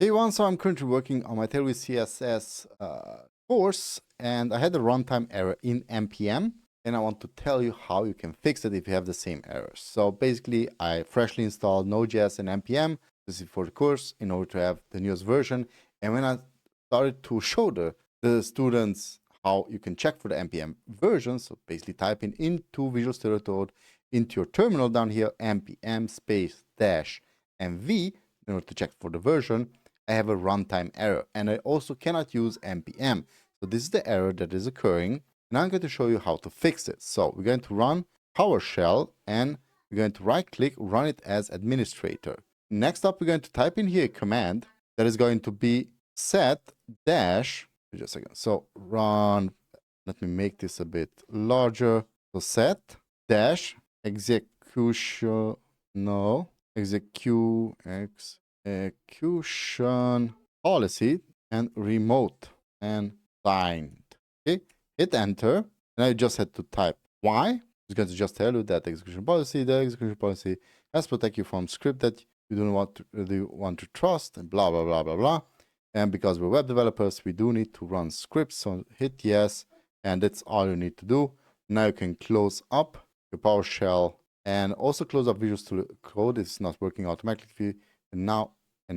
Hey everyone, so I'm currently working on my Tailwind CSS course, and I had a runtime error in MPM, and I want to tell you how you can fix it if you have the same errors. So basically, I freshly installed Node.js and MPM, this is for the course, in order to have the newest version. And when I started to show the students how you can check for the MPM version, so basically type into Visual Studio Code, into your terminal down here, MPM space dash and V, in order to check for the version, I have a runtime error, and I also cannot use npm. So this is the error that is occurring, and I'm going to show you how to fix it. So we're going to run PowerShell, and we're going to right click, run it as administrator. Next up, we're going to type in here a command that is going to be set dash, just a second, so run, let me make this a bit larger. So set dash execution, no, execution policy and remote and signed. Okay, hit enter, and I just had to type y. It's going to just tell you that the execution policy has protect you from script that you don't want to trust, and blah blah blah blah blah. And because we're web developers, we do need to run scripts. So hit yes, and that's all you need to do. Now you can close up your PowerShell and also close up Visual Studio Code. It's not working automatically. And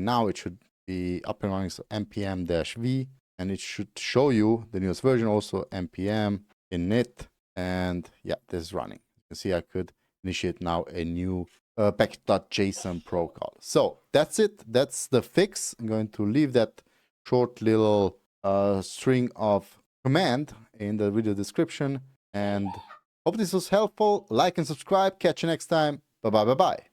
now it should be up and running. So npm-v, and it should show you the newest version. Also npm init, and yeah, this is running. You can see I could initiate now a new package.json protocol. So that's it. That's the fix. I'm going to leave that short little string of command in the video description, and hope this was helpful. Like and subscribe. Catch you next time. Bye bye.